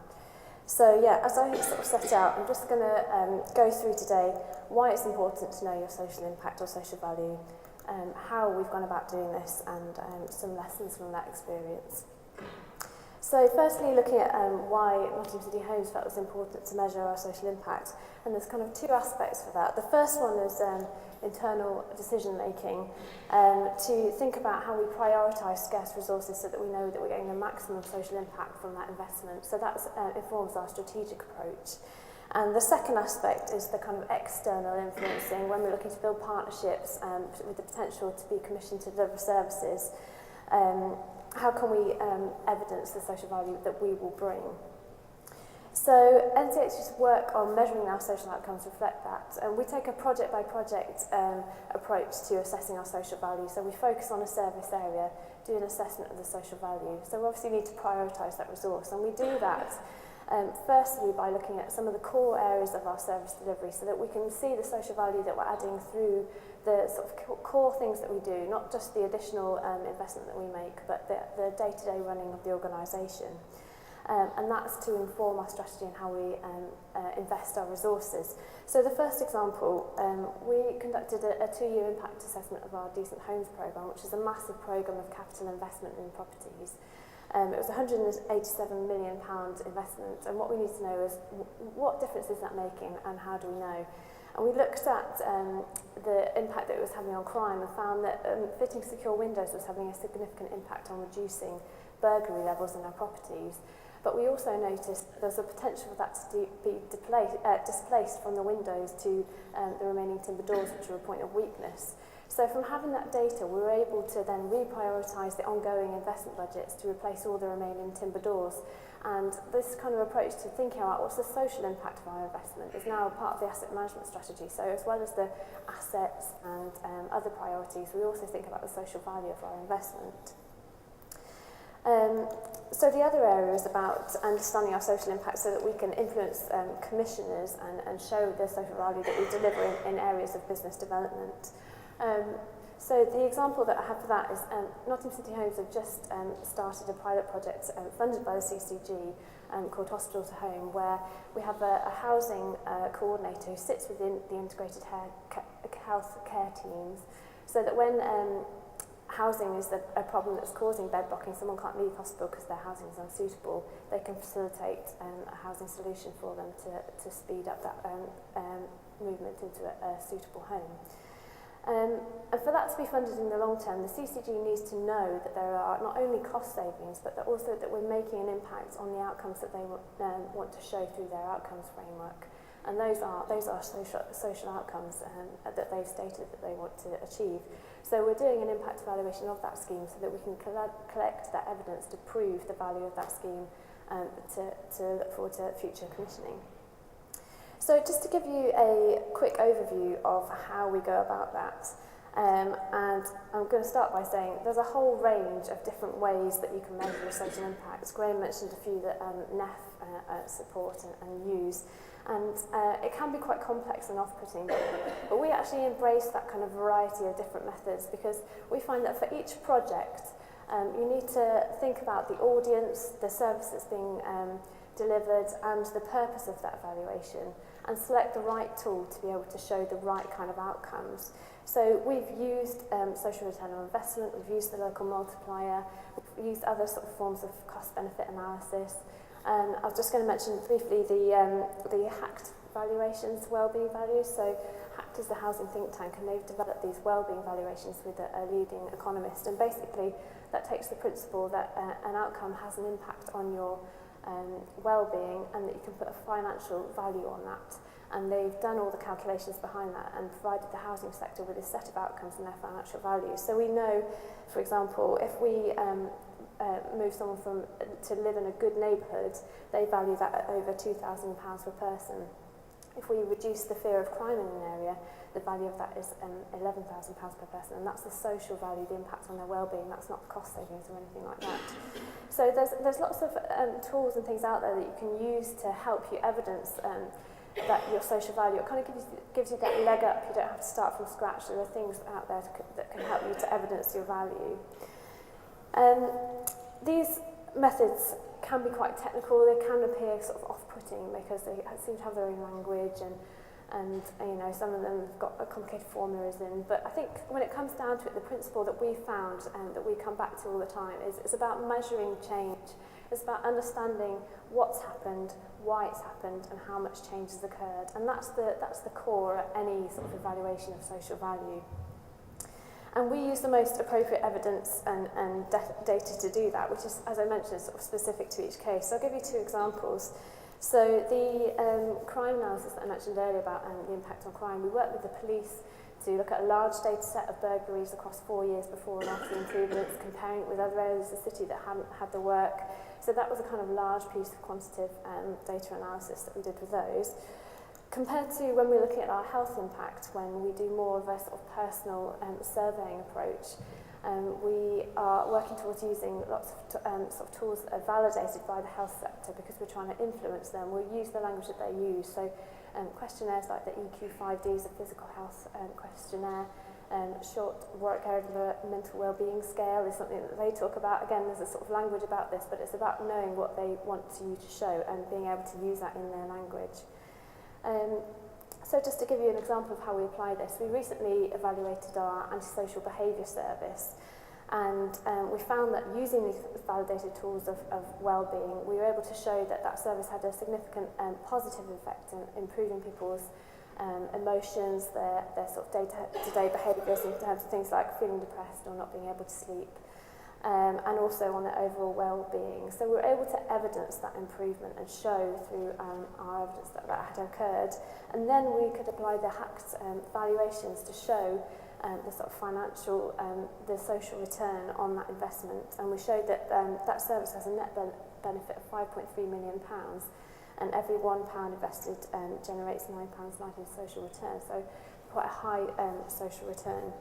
So yeah, as I sort of set out, I'm just going to go through today why it's important to know your social impact or social value, how we've gone about doing this, and some lessons from that experience. So firstly, looking at why Nottingham City Homes felt it was important to measure our social impact, and there's kind of two aspects for that. The first one is internal decision making, to think about how we prioritise scarce resources so that we know that we're getting the maximum social impact from that investment. So that informs our strategic approach. And the second aspect is the kind of external influencing, when we're looking to build partnerships with the potential to be commissioned to deliver services. How can we evidence the social value that we will bring? So NCH's work on measuring our social outcomes reflect that. And we take a project-by-project approach to assessing our social value. So we focus on a service area, do an assessment of the social value. So we obviously need to prioritise that resource, and we do that firstly by looking at some of the core areas of our service delivery so that we can see the social value that we're adding through the sort of core things that we do, not just the additional investment that we make, but the day-to-day running of the organisation. And that's to inform our strategy and how we invest our resources. So the first example, we conducted a 2-year impact assessment of our Decent Homes programme, which is a massive programme of capital investment in properties. It was a £187 million investment, and what we need to know is what difference is that making and how do we know? And we looked at the impact that it was having on crime and found that fitting secure windows was having a significant impact on reducing burglary levels in our properties. But we also noticed there's a potential for that to be displaced from the windows to the remaining timber doors, which are a point of weakness. So from having that data, we were able to then reprioritise the ongoing investment budgets to replace all the remaining timber doors. And this kind of approach to thinking about what's the social impact of our investment is now part of the asset management strategy. So as well as the assets and other priorities, we also think about the social value of our investment. So the other area is about understanding our social impact so that we can influence commissioners and show the social value that we deliver in areas of business development. So the example that I have for that is Nottingham City Homes have just started a pilot project funded by the CCG called Hospital to Home, where we have a housing coordinator who sits within the integrated health care teams, so that when housing is a problem that's causing bed blocking, someone can't leave hospital because their housing is unsuitable, they can facilitate a housing solution for them to speed up that movement into a suitable home. And for that to be funded in the long term, the CCG needs to know that there are not only cost savings, but that also that we're making an impact on the outcomes that they want to show through their outcomes framework. And those are social outcomes that they've stated that they want to achieve. So we're doing an impact evaluation of that scheme so that we can collect that evidence to prove the value of that scheme to look forward to future commissioning. So just to give you a quick overview of how we go about that, and I'm going to start by saying there's a whole range of different ways that you can measure your social impacts. Graham mentioned a few that NEF support and use, and it can be quite complex and off-putting, but we actually embrace that kind of variety of different methods because we find that for each project you need to think about the audience, the service that's being delivered and the purpose of that evaluation, and select the right tool to be able to show the right kind of outcomes. So we've used social return on investment, we've used the local multiplier, we've used other sort of forms of cost-benefit analysis. I was just going to mention briefly the HACT valuations, wellbeing values. So HACT is the housing think tank, and they've developed these wellbeing valuations with a leading economist. And basically, that takes the principle that an outcome has an impact on your well-being, and that you can put a financial value on that. And they've done all the calculations behind that and provided the housing sector with a set of outcomes and their financial values. So we know, for example, if we move someone to live in a good neighbourhood, they value that at over £2,000 per person. If we reduce the fear of crime in an area, the value of that is £11,000 per person, and that's the social value, the impact on their well-being. That's not cost savings or anything like that. So there's lots of tools and things out there that you can use to help you evidence that your social value. It kind of gives you that leg up. You don't have to start from scratch. There are things out there that can help you to evidence your value. These methods can be quite technical. They can appear sort of off-putting because they seem to have their own language, and you know, some of them have got complicated formulas in. But I think when it comes down to it, the principle that we found and that we come back to all the time is it's about measuring change. It's about understanding what's happened, why it's happened, and how much change has occurred. And that's the core of any sort of evaluation of social value. And we use the most appropriate evidence and data to do that, which is, as I mentioned, sort of specific to each case. So I'll give you two examples. So the crime analysis that I mentioned earlier about the impact on crime, we worked with the police to look at a large data set of burglaries across 4 years before and after the improvements, comparing it with other areas of the city that hadn't had the work. So that was a kind of large piece of quantitative data analysis that we did with those. Compared to when we're looking at our health impact, when we do more of a sort of personal surveying approach, we are working towards using lots of sort of tools that are validated by the health sector because we're trying to influence them. We'll use the language that they use. So questionnaires like the EQ5D is a physical health questionnaire. Short work area mental well-being scale is something that they talk about. Again, there's a sort of language about this, but it's about knowing what they want you to show and being able to use that in their language. So just to give you an example of how we apply this, we recently evaluated our antisocial behaviour service, and we found that using these validated tools of well-being, we were able to show that that service had a significant positive effect in improving people's emotions, their sort of day-to-day behaviours in terms of things like feeling depressed or not being able to sleep. And also on their overall well-being. So we were able to evidence that improvement and show through our evidence that that had occurred. And then we could apply the HACT valuations to show the sort of financial, the social return on that investment. And we showed that that service has a net benefit of £5.3 million, and every £1 invested generates £9.90 in social return. So quite a high social return.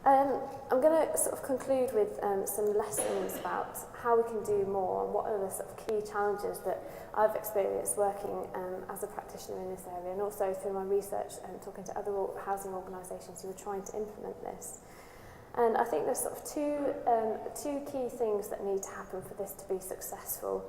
I'm going to sort of conclude with some lessons about how we can do more and what are the sort of key challenges that I've experienced working as a practitioner in this area, and also through my research and talking to other housing organisations who are trying to implement this. And I think there's sort of two key things that need to happen for this to be successful.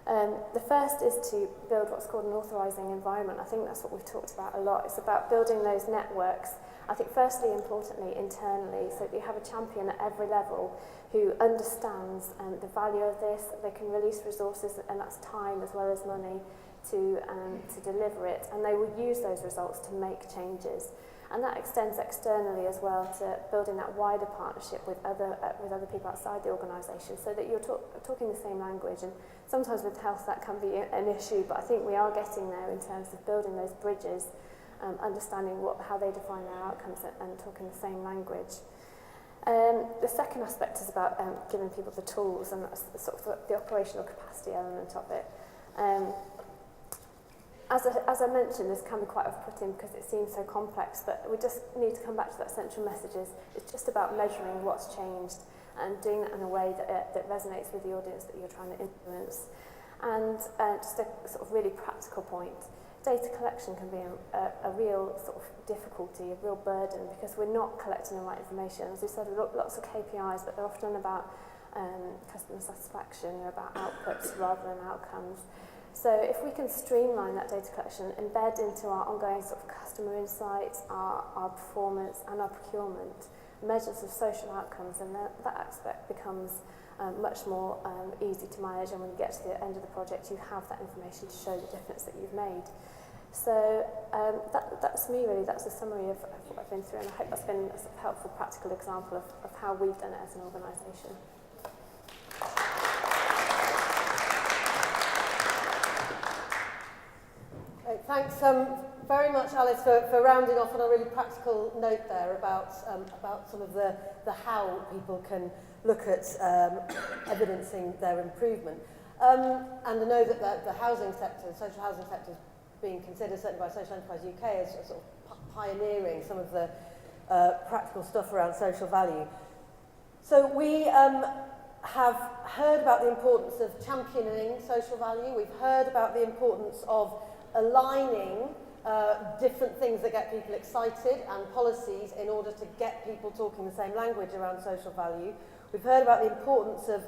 The first is to build what's called an authorising environment. I think that's what we've talked about a lot. It's about building those networks, I think firstly, importantly, internally, so that you have a champion at every level who understands the value of this. They can release resources, and that's time as well as money, to deliver it, and they will use those results to make changes. And that extends externally as well to building that wider partnership with other people outside the organisation, so that you're talking the same language. And sometimes with health that can be an issue, but I think we are getting there in terms of building those bridges, understanding how they define their outcomes and talking the same language. The second aspect is about giving people the tools, and that's sort of the operational capacity element of it. As I mentioned, this can be quite off-putting because it seems so complex, but we just need to come back to that central message. It's just about measuring what's changed and doing that in a way that resonates with the audience that you're trying to influence. And just a sort of really practical point, data collection can be a real sort of difficulty, a real burden, because we're not collecting the right information. As we said, we've got lots of KPIs, but they're often about customer satisfaction, they're about outputs rather than outcomes. So if we can streamline that data collection, embed into our ongoing sort of customer insights, our performance and our procurement, measures of social outcomes, and that aspect becomes much more easy to manage, and when you get to the end of the project you have that information to show the difference that you've made. So that's me really, that's a summary of what I've been through, and I hope that's been a sort of helpful practical example of how we've done it as an organisation. Thanks very much, Alice, for rounding off on a really practical note there about some of the how people can look at evidencing their improvement. And I know that the housing sector, the social housing sector, is being considered, certainly by Social Enterprise UK, as sort of pioneering some of the practical stuff around social value. So we have heard about the importance of championing social value. We've heard about the importance of aligning different things that get people excited and policies in order to get people talking the same language around social value. We've heard about the importance of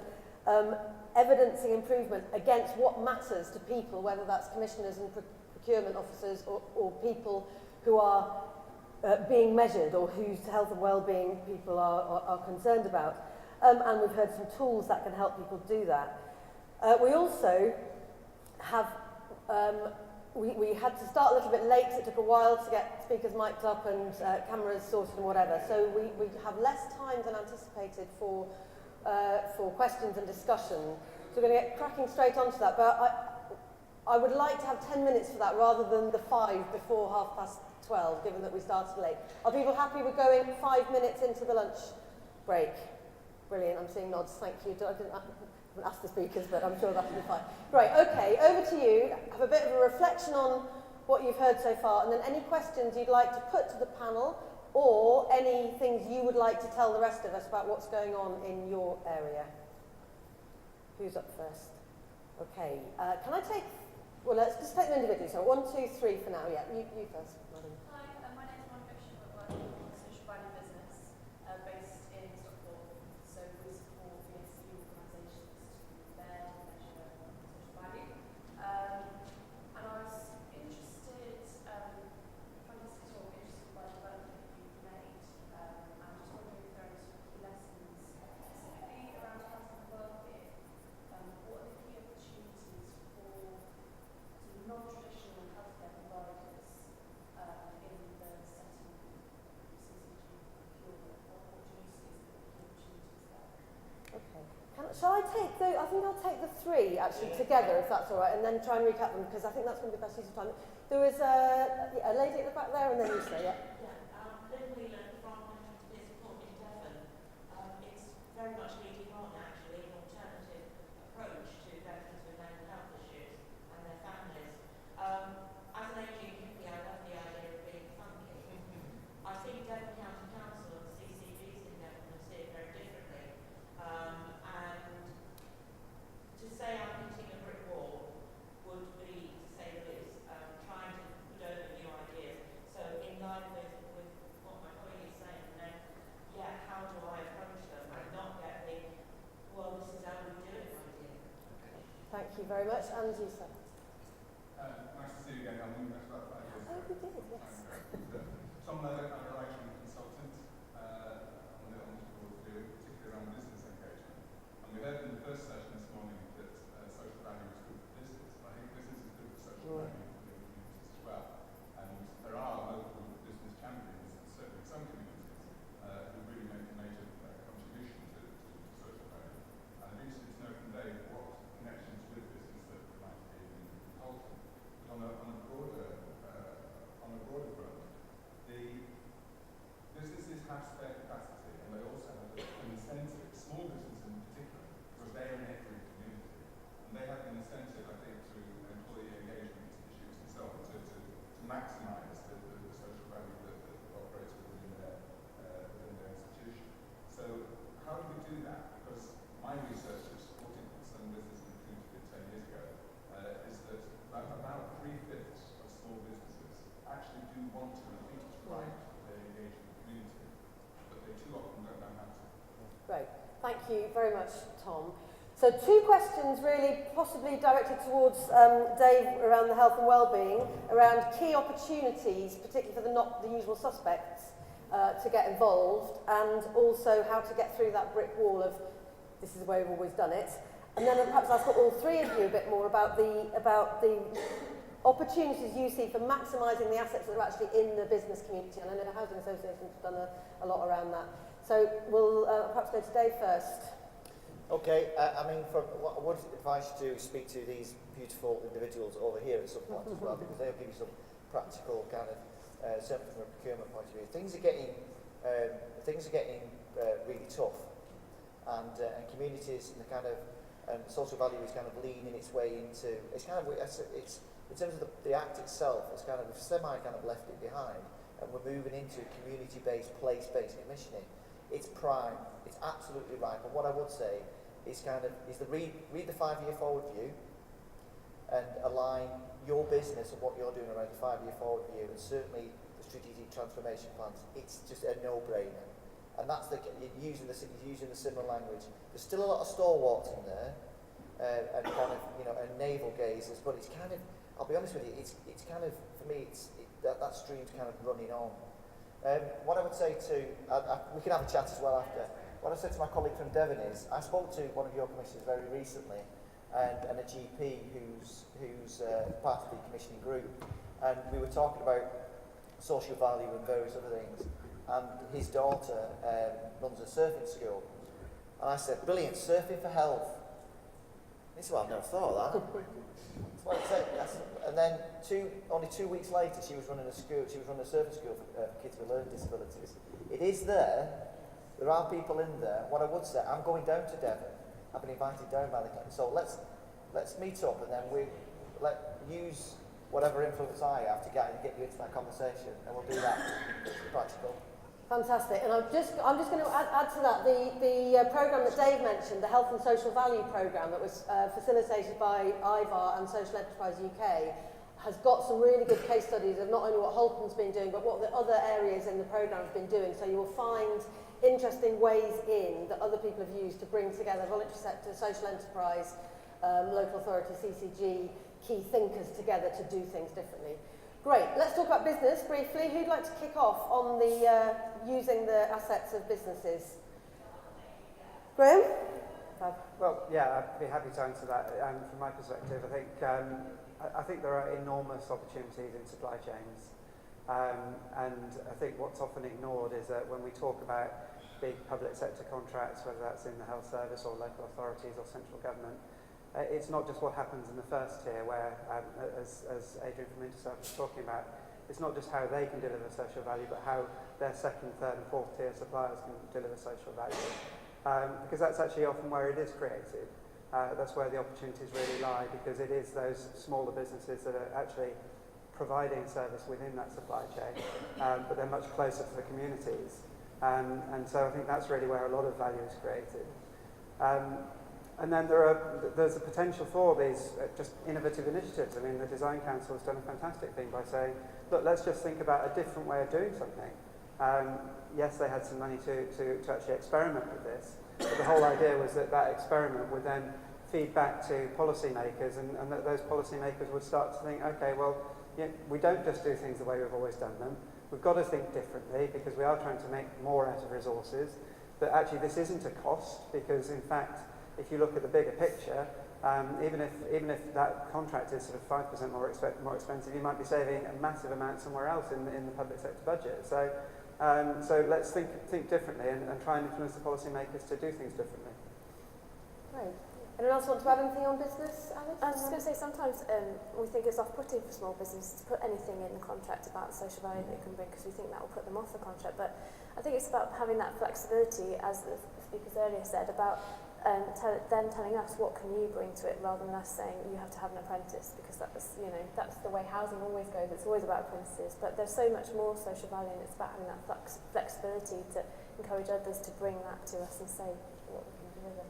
evidencing improvement against what matters to people, whether that's commissioners and procurement officers or people who are being measured or whose health and well-being people are concerned about. And we've heard some tools that can help people do that. We also have we had to start a little bit late, so it took a while to get speakers mic'd up and cameras sorted and whatever. So we have less time than anticipated for questions and discussion. So we're going to get cracking straight onto that. But I would like to have 10 minutes for that rather than the 5 before 12:30, given that we started late. Are people happy with going 5 minutes into the lunch break? Brilliant, I'm seeing nods, thank you. I haven't asked the speakers, but I'm sure that'll be fine. Right, okay, over to you. Have a bit of a reflection on what you've heard so far, and then any questions you'd like to put to the panel, or any things you would like to tell the rest of us about what's going on in your area. Who's up first? Okay, can I take, well, let's just take them individually. So 1, 2, 3 for now. Yeah, you first, madam. Hi, my name is Monica Bishop. I work in a social value business based in Stockport. So we support VSU organisations to bear and measure social value. And I was interested, fantastic talk, interested by the development that you've made. I'm just wondering if there are any sort of key lessons, specifically around health and well-being. What are the key opportunities for sort of non-traditional healthcare providers in the setting of CCG procurement? What do you see as the key opportunities there? Okay. Shall I take I think I'll take the 3 actually together, if that's all right, and then try and recap them, because I think that's going to be the best use of time. There was a lady at the back there, and then you say, yeah. Lynn Wheeler from this report in Devon. It's very much leading on actually an alternative approach to veterans with mental health issues and their families. As an aging hippie, I love the idea of being funky. I think Devon County Council and CCGs in very much. And you, sir. Nice to see you again. I'm that's about 5 years Oh, ago. we did, yes. So I'm a writing consultant on the board field, particularly around business engagement. And we heard in the first session this morning that social value is good for business. But I think business is good for social value for the communities as well. And there are local business champions, certainly some communities, who really make a major contribution to social value. And I'm interested to know from Dave what connections with business that there might be in consulting. But on a broader front, the businesses have spare capacity, and they also have an incentive, small businesses in particular, because they are in every community, and they have an incentive, I think, to employee engagement issues and so on, to maximise the social value that operates within their institution. So how do we do that? Because my research, which supported some business in the community 10 years ago, is that about 3/5 of small businesses actually do want to repeat right their engagement community, but they too often don't know how to. Great. Thank you very much, Tom. So 2 questions really possibly directed towards Dave around the health and well-being, around key opportunities, particularly for the not the usual suspects, to get involved, and also how to get through that brick wall of this is the way we've always done it. And then perhaps I'll talk all 3 of you a bit more about the opportunities you see for maximising the assets that are actually in the business community. And I know the Housing Association has done a lot around that. So we'll perhaps go to Dave first. Okay, I mean, I would advise you to speak to these beautiful individuals over here at some point as well, because they'll give you some practical kind of, certainly from a procurement point of view. Things are getting really tough, and communities and the kind of social value is kind of leaning its way into. It's kind of it's in terms of the act itself. It's kind of semi kind of left it behind, and we're moving into community-based, place-based commissioning. It's prime. It's absolutely right. But what I would say is read the 5-year forward view and align your business and what you're doing around the 5-year forward view, and certainly the strategic transformation plans. It's just a no-brainer. And that's using the similar language. There's still a lot of stalwarts in there, and kind of and navel gazers. But it's kind of, I'll be honest with you, it's kind of, for me, that stream's kind of running on. What I would say we can have a chat as well after. What I said to my colleague from Devon is, I spoke to one of your commissioners very recently, and a GP who's part of the commissioning group, and we were talking about social value and various other things. And his daughter runs a surfing school. And I said, brilliant, surfing for health. He said, well, I've never thought of that. That's what I said. And then only 2 weeks later, she was running a surfing school for kids with learning disabilities. It is there. There are people in there. What I would say, I'm going down to Devon. I've been invited down by the company. So let's meet up, and then use whatever influence I have to get you into that conversation, and we'll do that. Practical. Fantastic. And I'm just going to add to that the programme that Dave mentioned, the Health and Social Value programme that was facilitated by IVAR and Social Enterprise UK, has got some really good case studies of not only what Holton's been doing, but what the other areas in the programme have been doing. So you will find interesting ways in that other people have used to bring together voluntary sector, social enterprise, local authority, CCG, key thinkers together to do things differently. Great. Let's talk about business briefly. Who'd like to kick off on the using the assets of businesses? Graham? Well, yeah, I'd be happy to answer that. From my perspective, I think there are enormous opportunities in supply chains, and I think what's often ignored is that when we talk about big public sector contracts, whether that's in the health service or local authorities or central government, it's not just what happens in the first tier where, as Adrian from Interserve was talking about, it's not just how they can deliver social value, but how their second, third and fourth tier suppliers can deliver social value. Because that's actually often where it is created. That's where the opportunities really lie, because it is those smaller businesses that are actually providing service within that supply chain, but they're much closer to the communities. And so I think that's really where a lot of value is created. And then there's a potential for these just innovative initiatives. I mean, the Design Council has done a fantastic thing by saying, look, let's just think about a different way of doing something. Yes, they had some money to actually experiment with this, but the whole idea was that experiment would then feed back to policymakers, and that those policymakers would start to think, okay, well, yeah, we don't just do things the way we've always done them. We've got to think differently because we are trying to make more out of resources. But actually, this isn't a cost because, in fact, if you look at the bigger picture, even if that contract is sort of 5% more expensive, you might be saving a massive amount somewhere else in the public sector budget. So let's think differently and try and influence the policymakers to do things differently. Great. Anyone else want to add anything on business, Alice? I was just going to say, sometimes we think it's off-putting for small businesses to put anything in the contract about the social value that it can bring because we think that will put them off the contract. But I think it's about having that flexibility, as the speakers earlier said, about them telling us what can you bring to it rather than us saying you have to have an apprentice, because that's the way housing always goes. It's always about apprentices. But there's so much more social value, and it's about having that flexibility to encourage others to bring that to us and say what we can deliver.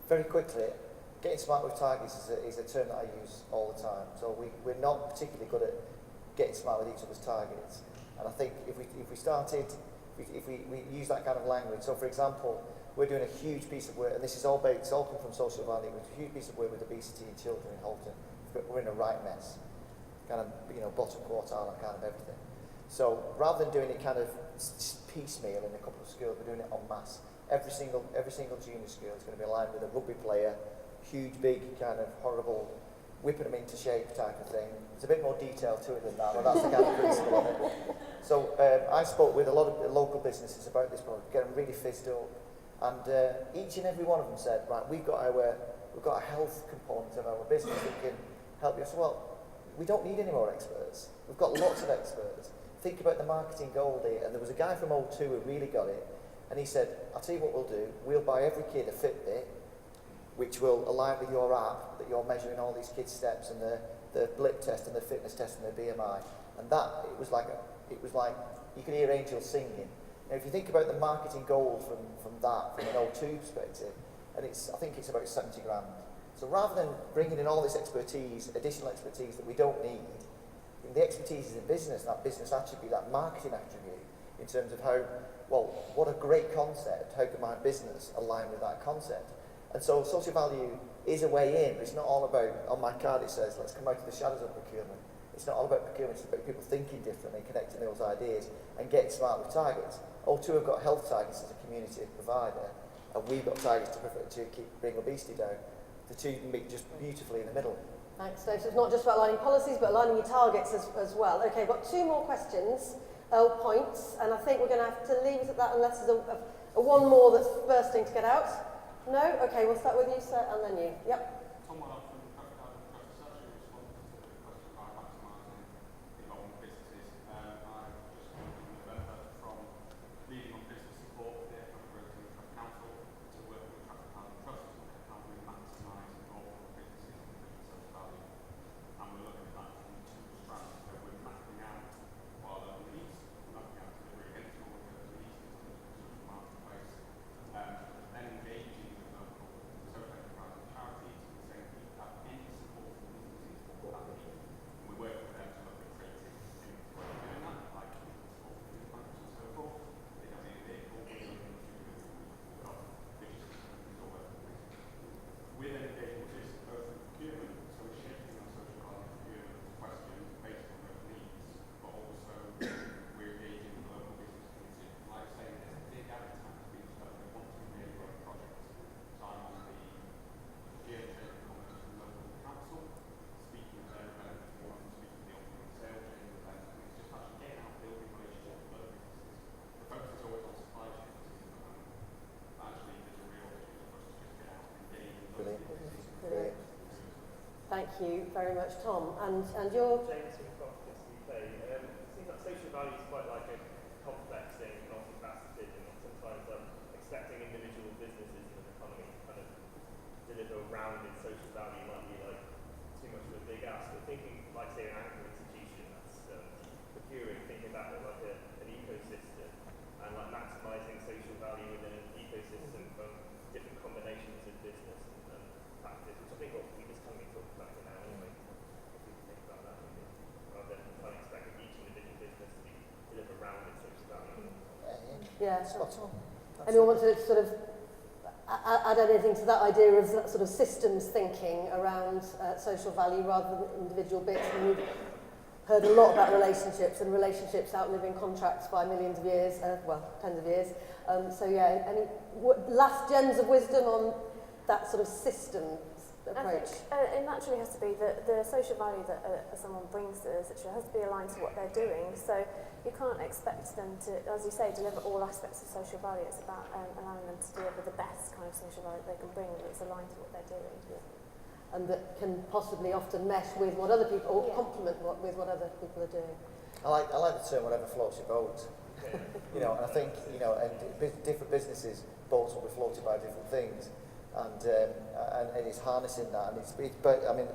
Very quickly, getting smart with targets is a term that I use all the time. So we're not particularly good at getting smart with each other's targets. And I think if we use that kind of language, so for example, we're doing a huge piece of work, and this is all come from Social Value, a huge piece of work with obesity in children in Halton. We're in a right mess, kind of bottom quartile and kind of everything. So rather than doing it kind of piecemeal in a couple of schools, we're doing it en masse. Every single junior school is going to be aligned with a rugby player, huge, big, kind of horrible, whipping them into shape type of thing. There's a bit more detail to it than that, but that's the kind of principle of it. So I spoke with a lot of local businesses about this project, get them really fizzed up, and each and every one of them said, right, we've got a health component of our business that can help you. I said, well, we don't need any more experts. We've got lots of experts. Think about the marketing goal there, and there was a guy from O2 who really got it, and he said, I'll tell you what we'll do, we'll buy every kid a Fitbit, which will align with your app, that you're measuring all these kids' steps and the blip test and the fitness test and the BMI. And that, it was like you could hear angels singing. Now, if you think about the marketing goal from an O2 perspective, and I think it's about 70 grand. So rather than bringing in all this expertise, additional expertise that we don't need, the expertise is in business, that business attribute, that marketing attribute, in terms of what a great concept, how can my business align with that concept? And so social value is a way in, but it's not all about, on my card it says, let's come out of the shadows of procurement. It's not all about procurement, it's about people thinking differently, connecting those ideas, and getting smart with targets. O2 have got health targets as a community provider, and we've got targets to bring obesity down. The two meet just beautifully in the middle. Thanks, Dave. So it's not just about aligning policies, but aligning your targets as well. Okay, I've got two more questions, points, and I think we're going to have to leave it at that unless there's a one more that's bursting to get out. No? Okay, we'll start with you, sir, and then you. Yep. Tom Wellard from SocialValueSummit2016 responded to the question about maximising involvement with businesses. I just came in November from leading on business support for the Economic Growth and Trust Council to work with Traffic Housing Trust to look at how we maximise involvement with businesses in social value. And we're looking at that from two strands. So we're mapping out what are the needs, mapping out delivery against all of those needs in terms of social marketplace, then engaging with local social enterprise and charities and saying if you have any support from businesses, what that means. And we work with them to look at creative things for doing that, like support for food banks and so forth. They don't need a vehicle, we're looking to got digital companies all over the place. We're then engaging with this both in procurement, so we're shaping our social value procurement questions based on those needs, but also we're engaging with the local business community. Like I say, there's a big appetite to be developed. They want to really great projects. So I'm on the geotrade comments from the local council, speaking to their events, we want to speak to the opening sale chain event, and it's just actually getting out building relationships with other businesses. The focus is always on supply chain businesses at the moment. Actually, there's a real opportunity for us to just get out and engage with those businesses. Brilliant. Thank you very much, Tom. And your... James from Cross UK. It seems like social value is quite like a complex thing, multifaceted, and sometimes expecting individual businesses in an economy to kind of deliver rounded social value might be like too much of a big ask. But thinking, like say, an anchor institution that's procuring, thinking about it like an ecosystem, and like maximising social value within an ecosystem from different combinations of business and practice, which I think what we just kind of talked about for now anyway. If we think about that, maybe, rather than trying to expect each individual business to deliver rounded social value. Yeah. Spot on. Anyone want to sort of add anything to that idea of that sort of systems thinking around social value rather than individual bits. And we've heard a lot about relationships and relationships outliving contracts by millions of years, well, tens of years. So yeah, any last gems of wisdom on that sort of systems approach? I think it naturally has to be that the social value that someone brings to the situation has to be aligned to what they're doing. So you can't expect them to, as you say, deliver all aspects of social value. It's about allowing them to deliver the best kind of social value they can bring that's aligned to what they're doing. Yeah. And that can possibly often mesh with what other people, or complement with what other people are doing. I like the term whatever floats your boat. You know, and I think, you know, and different businesses, boats will be floated by different things. And it's harnessing that, and but I mean,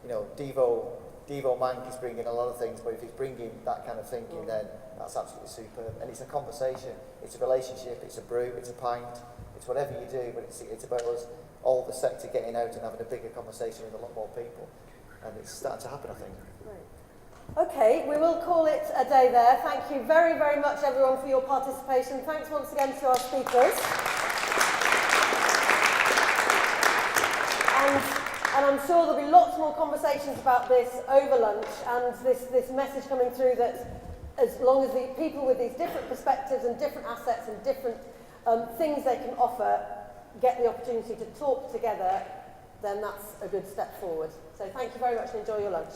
you know, Devo Mank is bringing a lot of things, but if he's bringing that kind of thinking, then that's absolutely superb. And it's a conversation, it's a relationship, it's a brew, it's a pint, it's whatever you do, but it's about us, all the sector getting out and having a bigger conversation with a lot more people, and it's starting to happen, I think. Right. Okay, we will call it a day there. Thank you very, very much, everyone, for your participation. Thanks once again to our speakers. And I'm sure there'll be lots more conversations about this over lunch, and this message coming through that as long as the people with these different perspectives and different assets and different things they can offer get the opportunity to talk together, then that's a good step forward. So thank you very much and enjoy your lunch.